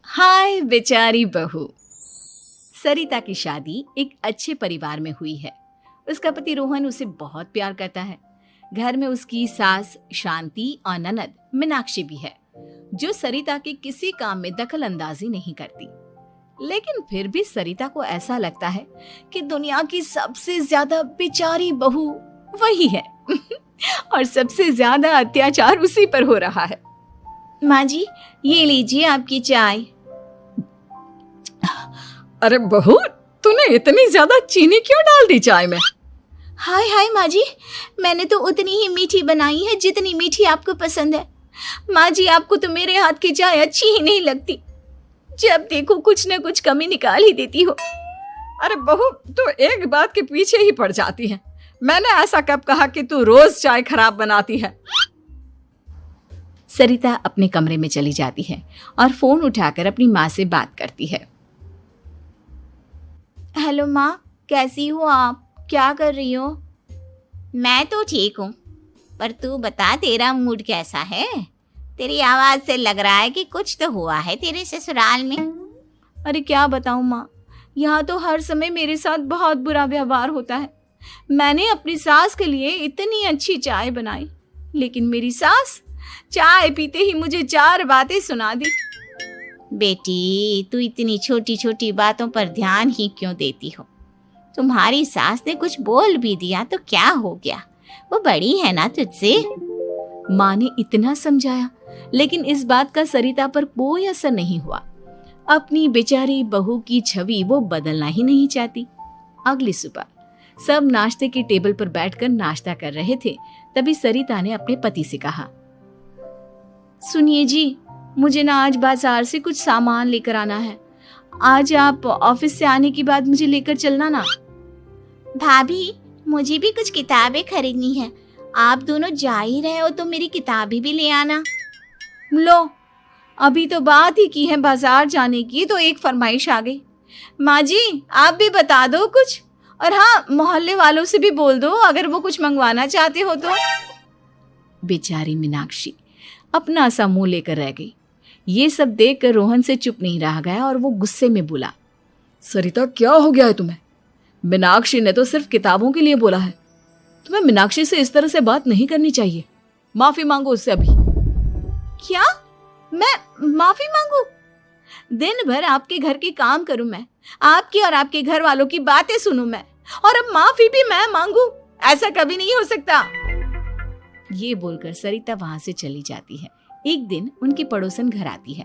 हाय बेचारी बहू। सरिता की शादी एक अच्छे परिवार में हुई है। उसका पति रोहन उसे बहुत प्यार करता है। घर में उसकी सास शांति और ननद मीनाक्षी भी है, जो सरिता के किसी काम में दखल अंदाजी नहीं करती। लेकिन फिर भी सरिता को ऐसा लगता है कि दुनिया की सबसे ज्यादा बेचारी बहू वही है और सबसे ज्यादा अत्याचार उसी पर हो रहा है। माँ जी, ये लीजिए आपकी चाय। अरे बहू, तूने इतनी ज्यादा चीनी क्यों डाल दी चाय में? हाय हाय माँ जी, मैंने तो उतनी ही मीठी बनाई है जितनी मीठी आपको पसंद है। माँ जी, आपको तो मेरे हाथ की चाय अच्छी ही नहीं लगती। जब देखो कुछ न कुछ कमी निकाल ही देती हो। अरे बहू, तू एक बात के पीछे ही पड़ जाती है। मैंने ऐसा कब कहा कि तू रोज चाय खराब बनाती है? सरिता अपने कमरे में चली जाती है और फोन उठाकर अपनी माँ से बात करती है। हेलो माँ, कैसी हो आप? क्या कर रही हो? मैं तो ठीक हूँ, पर तू बता, तेरा मूड कैसा है? तेरी आवाज से लग रहा है कि कुछ तो हुआ है तेरे ससुराल में। अरे क्या बताऊँ माँ, यहाँ तो हर समय मेरे साथ बहुत बुरा व्यवहार होता है। मैंने अपनी सास के लिए इतनी अच्छी चाय बनाई, लेकिन मेरी सास चाय पीते ही मुझे 4 बातें सुना दी। बेटी, तू इतनी छोटी छोटी बातों पर ध्यान ही क्यों देती हो? तुम्हारी सास ने कुछ बोल भी दिया तो क्या हो गया? वो बड़ी है ना तुझसे। माँ ने इतना समझाया, लेकिन इस बात का सरिता पर कोई असर नहीं हुआ। अपनी बेचारी बहू की छवि वो बदलना ही नहीं चाहती। अगली सुबह सब नाश्ते की टेबल पर बैठकर नाश्ता कर रहे थे, तभी सरिता ने अपने पति से कहा, सुनिए जी, मुझे ना आज बाजार से कुछ सामान लेकर आना है। आज आप ऑफिस से आने के बाद मुझे लेकर चलना ना। भाभी, मुझे भी कुछ किताबें खरीदनी है। आप दोनों जा ही रहे हो तो मेरी किताबें भी ले आना। लो, अभी तो बात ही की है बाजार जाने की, तो एक फरमाइश आ गई। माँ जी, आप भी बता दो कुछ, और हाँ, मोहल्ले वालों से भी बोल दो अगर वो कुछ मंगवाना चाहते हो तो। बेचारी मीनाक्षी अपना सा मुंह लेकर रह गई। ये सब देखकर रोहन से चुप नहीं रह गया और वो गुस्से में बोला, सरिता, क्या हो गया है तुम्हें? मीनाक्षी ने तो सिर्फ किताबों के लिए बोला है। तुम्हें मीनाक्षी से इस तरह से बात नहीं करनी चाहिए। माफी मांगो उससे अभी। क्या? मैं माफी मांगू? दिन भर आपके घर के काम करूं मैं, आपकी और आपके घर वालों की बातें सुनूं मैं, और अब माफी भी मैं मांगू? ऐसा कभी नहीं हो सकता। ये बोलकर सरिता वहां से चली जाती है। एक दिन उनकी पड़ोसन घर आती है।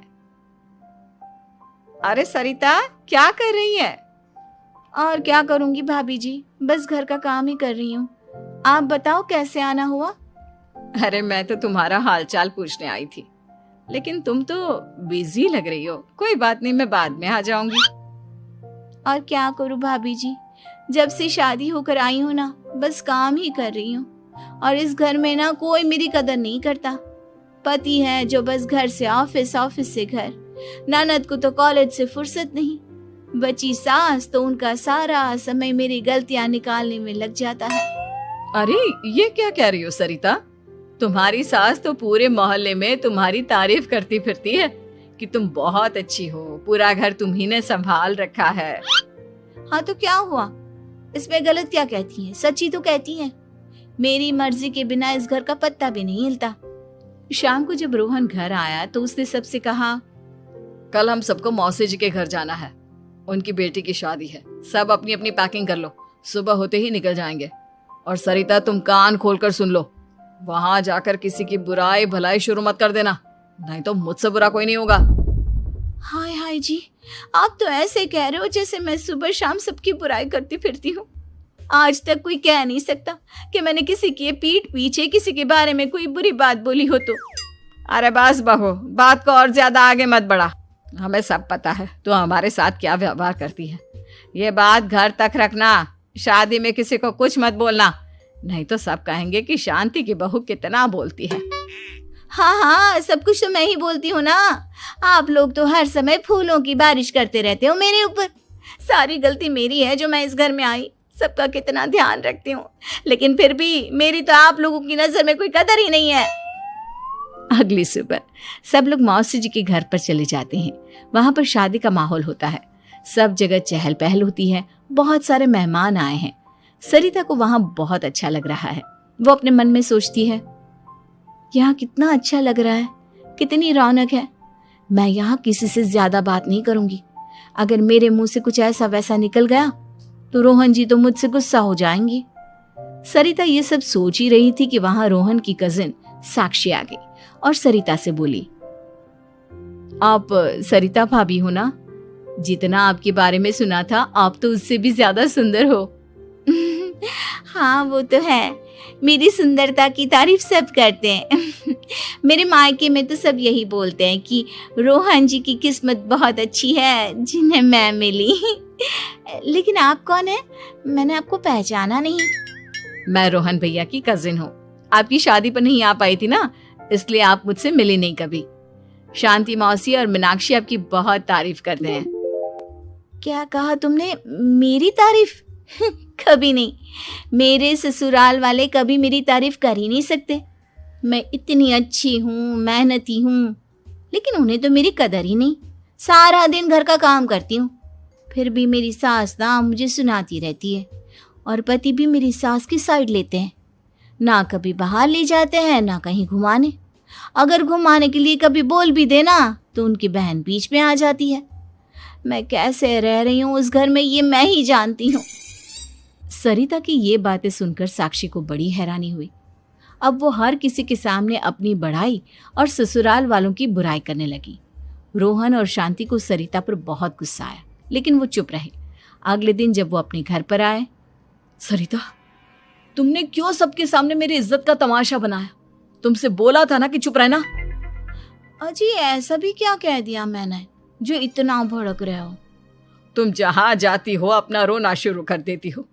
अरे सरिता, क्या कर रही है? और क्या करूंगी भाभी जी, बस घर का काम ही कर रही हूँ। आप बताओ कैसे आना हुआ? अरे मैं तो तुम्हारा हालचाल पूछने आई थी, लेकिन तुम तो बिजी लग रही हो। कोई बात नहीं, मैं बाद में आ जाऊंगी। और क्या करूं भाभी जी, जब से शादी होकर आई हूँ ना, बस काम ही कर रही हूँ। और इस घर में ना कोई मेरी कदर नहीं करता। पति है जो बस घर से ऑफिस, ऑफिस से घर। ननद को तो कॉलेज से फुर्सत नहीं। बची सास तो उनका सारा समय मेरी गलतियां निकालने में लग जाता है। अरे ये क्या कह रही हो सरिता? तुम्हारी सास तो पूरे मोहल्ले में तुम्हारी तारीफ करती फिरती है कि तुम बहुत अच्छी हो, पूरा घर तुम्ही ने संभाल रखा है। हाँ तो क्या हुआ, इसमें गलत क्या कहती हैं? सच्ची तो कहती हैं। मेरी मर्जी के बिना इस घर का पत्ता भी नहीं हिलता। शाम को जब रोहन घर आया तो उसने सबसे कहा, कल हम सबको मौसी जी के घर जाना है। उनकी बेटी की शादी है। सब अपनी अपनी पैकिंग कर लो, सुबह होते ही निकल जाएंगे। और सरिता, तुम कान खोलकर सुन लो, वहां जाकर किसी की बुराई भलाई शुरू मत कर देना, नहीं तो मुझसे बुरा कोई नहीं होगा। हाय हाय जी, आप तो ऐसे कह रहे हो जैसे मैं सुबह शाम सबकी बुराई करती फिरती हूँ। आज तक कोई कह नहीं सकता कि मैंने किसी की पीठ पीछे किसी के बारे में कोई बुरी बात बोली हो तो। अरे बस बहू, बात को और ज्यादा आगे मत बढ़ा। हमें सब पता है तू हमारे साथ क्या व्यवहार करती है। ये बात घर तक रखना, शादी में किसी को कुछ मत बोलना, नहीं तो सब कहेंगे कि शांति की बहू कितना बोलती है। हाँ हाँ, सब कुछ तो मैं ही बोलती हूँ ना। आप लोग तो हर समय फूलों की बारिश करते रहते हो मेरे ऊपर। सारी गलती मेरी है जो मैं इस घर में आई। सबका कितना ध्यान रखती हूँ, लेकिन फिर भी मेरी तो आप लोगों की नजर में कोई कदर ही नहीं है। अगली सुबह सब लोग मौसी जी के घर पर चले जाते हैं। वहां पर शादी का माहौल होता है, सब जगह चहल पहल होती है, बहुत सारे मेहमान आए हैं। सरिता को वहां बहुत अच्छा लग रहा है। वो अपने मन में सोचती है, यहाँ कितना अच्छा लग रहा है, कितनी रौनक है। मैं यहाँ किसी से ज्यादा बात नहीं करूंगी। अगर मेरे मुंह से कुछ ऐसा वैसा निकल गया तो रोहन जी तो मुझसे गुस्सा हो जाएंगी। सरिता ये सब सोच ही रही थी कि वहां रोहन की कजिन साक्षी आ गई और सरिता से बोली, आप सरिता भाभी हो ना? जितना आपके बारे में सुना था, आप तो उससे भी ज्यादा सुंदर हो। हाँ वो तो है, मेरी सुंदरता की तारीफ सब करते हैं। मेरे मायके में तो सब यही बोलते हैं कि रोहन जी की किस्मत बहुत अच्छी है जिन्हें मैं मिली। लेकिन आप कौन है? मैंने आपको पहचाना नहीं। मैं रोहन भैया की कजिन हूँ। आपकी शादी पर नहीं आ पाई थी ना, इसलिए आप मुझसे मिली नहीं कभी। शांति मौसी और मीनाक्षी आपकी बहुत तारीफ करते हैं। क्या कहा तुमने? मेरी तारीफ? कभी नहीं। मेरे ससुराल वाले कभी मेरी तारीफ कर ही नहीं सकते। मैं इतनी अच्छी हूँ, मेहनती हूँ, लेकिन उन्हें तो मेरी कदर ही नहीं। सारा दिन घर का काम करती हूँ, फिर भी मेरी सास ना मुझे सुनाती रहती है, और पति भी मेरी सास की साइड लेते हैं। ना कभी बाहर ले जाते हैं, ना कहीं घुमाने। अगर घुमाने के लिए कभी बोल भी देना तो उनकी बहन बीच में आ जाती है। मैं कैसे रह रही हूँ उस घर में, ये मैं ही जानती हूँ। सरिता की ये बातें सुनकर साक्षी को बड़ी हैरानी हुई। अब वो हर किसी के सामने अपनी बढ़ाई और ससुराल वालों की बुराई करने लगी। रोहन और शांति को सरिता पर बहुत गुस्सा आया, लेकिन वो चुप रहे। अगले दिन जब वो अपने घर पर आए, सरिता, तुमने क्यों सबके सामने मेरी इज्जत का तमाशा बनाया? तुमसे बोला था ना कि चुप रहना। अजी ऐसा भी क्या कह दिया मैंने जो इतना भड़क रहे हो? तुम जहां जाती हो अपना रोना शुरू कर देती हो,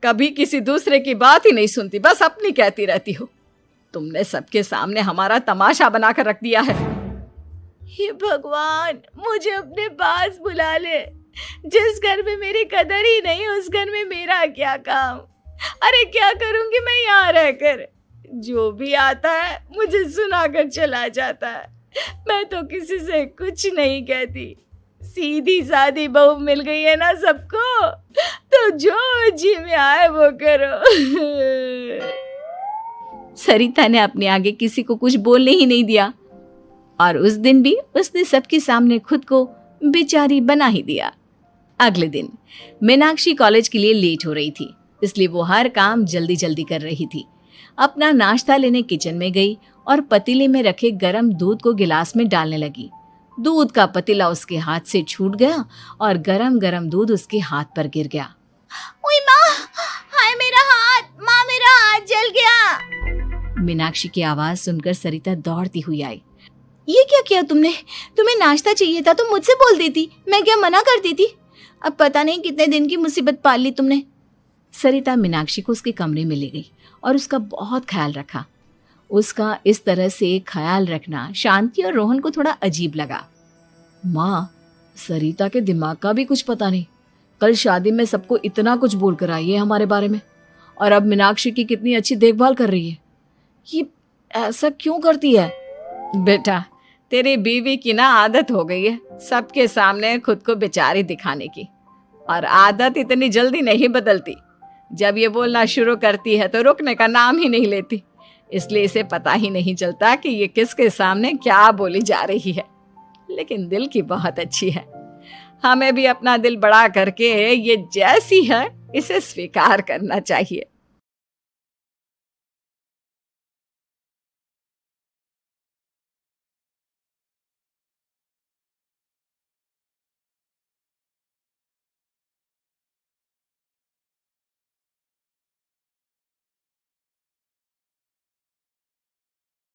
कभी किसी दूसरे की बात ही नहीं सुनती, बस अपनी कहती रहती हो। तुमने सबके सामने हमारा तमाशा बनाकर रख दिया है। हे भगवान, मुझे अपने पास बुला ले। जिस घर में मेरी कदर ही नहीं, उस घर में मेरा क्या काम? अरे क्या करूंगी मैं यहाँ रहकर? जो भी आता है मुझे सुनाकर चला जाता है। मैं तो किसी से कुछ नहीं कहती। सीधी सादी बहू मिल गई है ना सबको, तो जो जी में आए वो करो। सरिता ने अपने आगे किसी को कुछ बोलने ही नहीं दिया, और उस दिन भी उसने सबके सामने खुद को बेचारी बना ही दिया। अगले दिन मीनाक्षी कॉलेज के लिए लेट हो रही थी, इसलिए वो हर काम जल्दी जल्दी कर रही थी। अपना नाश्ता लेने किचन में गई और पतीले में रखे गरम दूध को गिलास में डालने लगी। दूध का पतीला उसके हाथ से छूट गया और गरम गरम दूध उसके हाथ पर गिर गया। ओए माँ, हाय मेरा हाथ, माँ मेरा हाथ जल गया। मीनाक्षी की आवाज सुनकर सरिता दौड़ती हुई आई। ये क्या किया तुमने? तुम्हें नाश्ता चाहिए था तो मुझसे बोल देती, मैं क्या मना कर देती? अब पता नहीं कितने दिन की मुसीबत पाल ली तुमने। सरिता मीनाक्षी को उसके कमरे में ले गई और उसका बहुत ख्याल रखा। उसका इस तरह से ख्याल रखना शांति और रोहन को थोड़ा अजीब लगा। माँ, सरिता के दिमाग का भी कुछ पता नहीं। कल शादी में सबको इतना कुछ बोल कर आई है हमारे बारे में, और अब मीनाक्षी की कितनी अच्छी देखभाल कर रही है। ये ऐसा क्यों करती है? बेटा, तेरी बीवी की ना आदत हो गई है सबके सामने खुद को बेचारी दिखाने की, और आदत इतनी जल्दी नहीं बदलती। जब ये बोलना शुरू करती है तो रुकने का नाम ही नहीं लेती, इसलिए इसे पता ही नहीं चलता कि ये किसके सामने क्या बोली जा रही है। लेकिन दिल की बहुत अच्छी है। हमें भी अपना दिल बड़ा करके ये जैसी है इसे स्वीकार करना चाहिए।